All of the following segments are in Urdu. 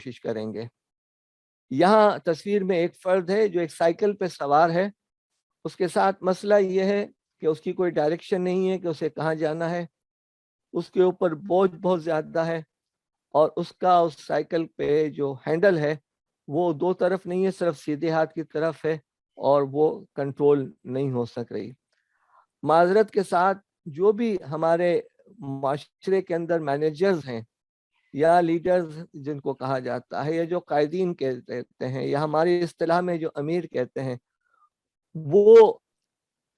کوشش کریں گے۔ یہاں تصویر میں ایک فرد ہے جو ایک سائیکل پہ سوار ہے، اس کے ساتھ مسئلہ یہ ہے کہ اس کی کوئی ڈائریکشن نہیں ہے کہ اسے کہاں جانا ہے، اس کے اوپر بوجھ بہت زیادہ ہے، اور اس سائیکل پہ جو ہینڈل ہے وہ دو طرف نہیں ہے، صرف سیدھے ہاتھ کی طرف ہے، اور وہ کنٹرول نہیں ہو سک رہی۔ معذرت کے ساتھ جو بھی ہمارے معاشرے کے اندر مینیجرز ہیں یا لیڈرز جن کو کہا جاتا ہے، یا جو قائدین کہتے ہیں، یا ہماری اصطلاح میں جو امیر کہتے ہیں، وہ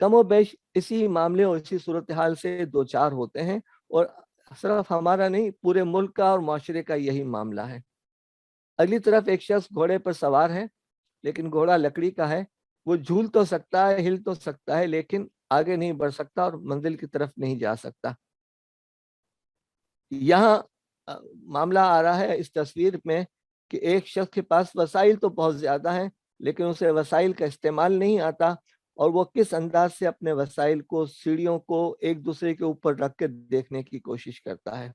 کم و بیش اسی معاملے اور اسی صورتحال سے دو چار ہوتے ہیں، اور صرف ہمارا نہیں، پورے ملک کا اور معاشرے کا یہی معاملہ ہے۔ اگلی طرف ایک شخص گھوڑے پر سوار ہے، لیکن گھوڑا لکڑی کا ہے، وہ جھول تو سکتا ہے، ہل تو سکتا ہے، لیکن آگے نہیں بڑھ سکتا اور منزل کی طرف نہیں جا سکتا۔ یہاں معاملہ آ رہا ہے اس تصویر میں کہ ایک شخص کے پاس وسائل تو بہت زیادہ ہیں، لیکن اسے وسائل کا استعمال نہیں آتا، اور وہ کس انداز سے اپنے وسائل کو، سیڑھیوں کو ایک دوسرے کے اوپر رکھ کے دیکھنے کی کوشش کرتا ہے۔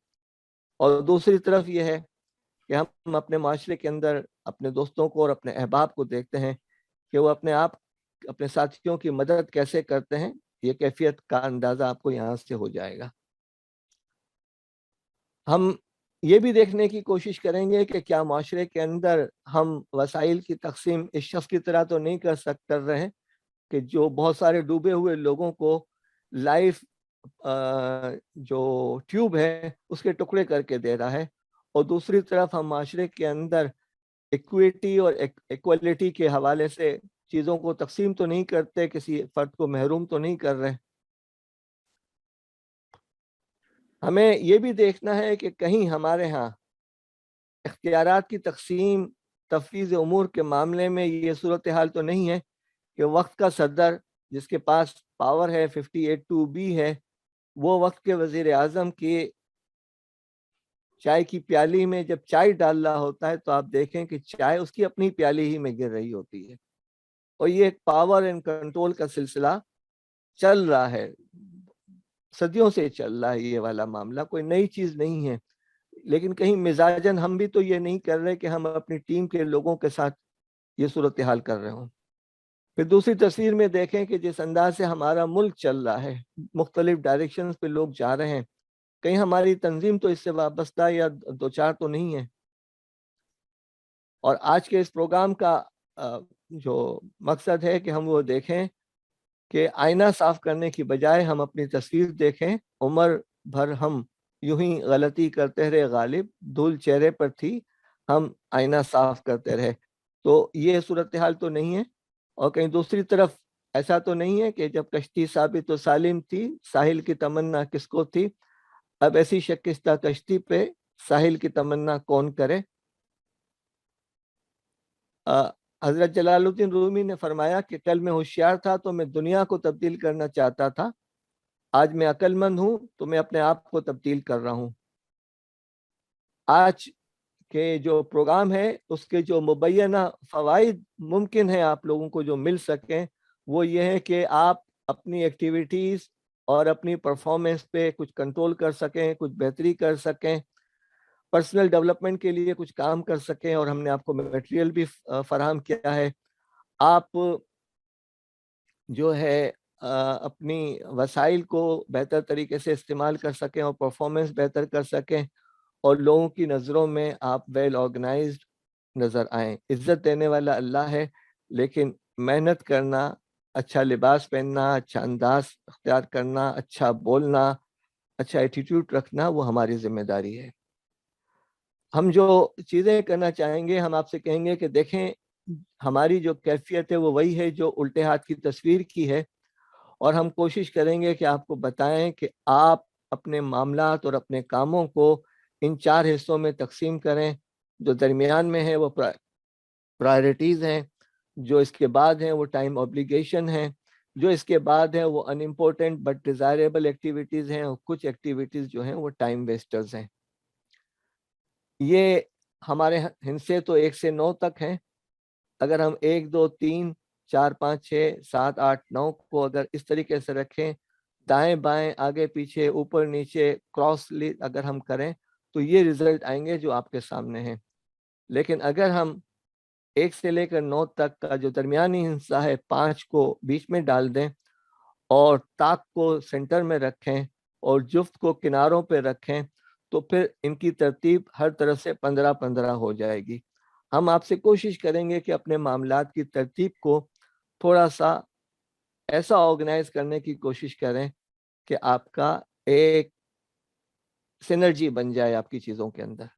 اور دوسری طرف یہ ہے کہ ہم اپنے معاشرے کے اندر اپنے دوستوں کو اور اپنے احباب کو دیکھتے ہیں کہ وہ اپنے ساتھیوں کی مدد کیسے کرتے ہیں۔ یہ کیفیت کا اندازہ آپ کو یہاں سے ہو جائے گا۔ ہم یہ بھی دیکھنے کی کوشش کریں گے کہ کیا معاشرے کے اندر ہم وسائل کی تقسیم اس شخص کی طرح تو نہیں کر رہے ہیں کہ جو بہت سارے ڈوبے ہوئے لوگوں کو لائف جو ٹیوب ہے اس کے ٹکڑے کر کے دے رہا ہے، اور دوسری طرف ہم معاشرے کے اندر ایکویٹی اور ایکوالٹی کے حوالے سے چیزوں کو تقسیم تو نہیں کرتے، کسی فرد کو محروم تو نہیں کر رہے۔ ہمیں یہ بھی دیکھنا ہے کہ کہیں ہمارے ہاں اختیارات کی تقسیم، تفویض امور کے معاملے میں یہ صورتحال تو نہیں ہے کہ وقت کا صدر جس کے پاس پاور ہے 58(2)B ہے، وہ وقت کے وزیر اعظم کی چائے کی پیالی میں جب چائے ڈال رہا ہوتا ہے تو آپ دیکھیں کہ چائے اس کی اپنی پیالی ہی میں گر رہی ہوتی ہے، اور یہ ایک پاور اینڈ کنٹرول کا سلسلہ چل رہا ہے، صدیوں سے چل رہا ہے۔ یہ والا معاملہ کوئی نئی چیز نہیں ہے، لیکن کہیں مزاجن ہم بھی تو یہ نہیں کر رہے کہ ہم اپنی ٹیم کے لوگوں کے ساتھ یہ صورتحال کر رہے ہوں۔ پھر دوسری تصویر میں دیکھیں کہ جس انداز سے ہمارا ملک چل رہا ہے، مختلف ڈائریکشنز پہ لوگ جا رہے ہیں، کہیں ہماری تنظیم تو اس سے وابستہ یا دو چار تو نہیں ہے۔ اور آج کے اس پروگرام کا جو مقصد ہے کہ ہم وہ دیکھیں کہ آئینہ صاف کرنے کی بجائے ہم اپنی تصویر دیکھیں۔ عمر بھر ہم یوں ہی غلطی کرتے رہے غالب، دھول چہرے پر تھی، ہم آئینہ صاف کرتے رہے۔ تو یہ صورتحال تو نہیں ہے۔ اور کہیں دوسری طرف ایسا تو نہیں ہے کہ جب کشتی ثابت و سالم تھی، ساحل کی تمنا کس کو تھی، اب ایسی شکستہ کشتی پہ ساحل کی تمنا کون کرے۔ حضرت جلال الدین رومی نے فرمایا کہ کل میں ہوشیار تھا تو میں دنیا کو تبدیل کرنا چاہتا تھا، آج میں عقل مند ہوں تو میں اپنے آپ کو تبدیل کر رہا ہوں۔ آج کے جو پروگرام ہے اس کے جو مبینہ فوائد ممکن ہے آپ لوگوں کو جو مل سکیں، وہ یہ ہے کہ آپ اپنی ایکٹیویٹیز اور اپنی پرفارمنس پہ کچھ کنٹرول کر سکیں، کچھ بہتری کر سکیں، پرسنل ڈیولپمنٹ کے لیے کچھ کام کر سکیں، اور ہم نے آپ کو میٹیریل بھی فراہم کیا ہے۔ آپ جو ہے اپنی وسائل کو بہتر طریقے سے استعمال کر سکیں اور پرفارمنس بہتر کر سکیں، اور لوگوں کی نظروں میں آپ ویل آرگنائزڈ نظر آئیں۔ عزت دینے والا اللہ ہے، لیکن محنت کرنا، اچھا لباس پہننا، اچھا انداز اختیار کرنا، اچھا بولنا، اچھا ایٹیٹیوڈ رکھنا، وہ ہماری ذمہ داری ہے۔ ہم جو چیزیں کرنا چاہیں گے، ہم آپ سے کہیں گے کہ دیکھیں ہماری جو کیفیت ہے وہ وہی ہے جو الٹے ہاتھ کی تصویر کی ہے، اور ہم کوشش کریں گے کہ آپ کو بتائیں کہ آپ اپنے معاملات اور اپنے کاموں کو ان چار حصوں میں تقسیم کریں۔ جو درمیان میں ہے وہ پرائرٹیز ہیں، جو اس کے بعد ہیں وہ ٹائم اوبلیگیشن ہیں، جو اس کے بعد ہیں وہ ان امپورٹنٹ بٹ ڈیزائریبل ایکٹیویٹیز ہیں، اور کچھ ایکٹیویٹیز جو ہیں وہ ٹائم ویسٹرز ہیں۔ یہ ہمارے ہندسے تو 1 سے 9 تک ہیں۔ اگر ہم 1 2 3 4 5 6 7 8 9 کو اگر اس طریقے سے رکھیں، دائیں بائیں آگے پیچھے اوپر نیچے کراس اگر ہم کریں تو یہ رزلٹ آئیں گے جو آپ کے سامنے ہیں۔ لیکن اگر ہم 1 سے لے کر 9 تک کا جو درمیانی حصہ ہے 5 کو بیچ میں ڈال دیں اور طاق کو سینٹر میں رکھیں اور جفت کو کناروں پہ رکھیں تو پھر ان کی ترتیب ہر طرف سے 15-15 ہو جائے گی۔ ہم آپ سے کوشش کریں گے کہ اپنے معاملات کی ترتیب کو تھوڑا سا ایسا آرگنائز کرنے کی کوشش کریں کہ آپ کا ایک سینرجی بن جائے آپ کی چیزوں کے اندر۔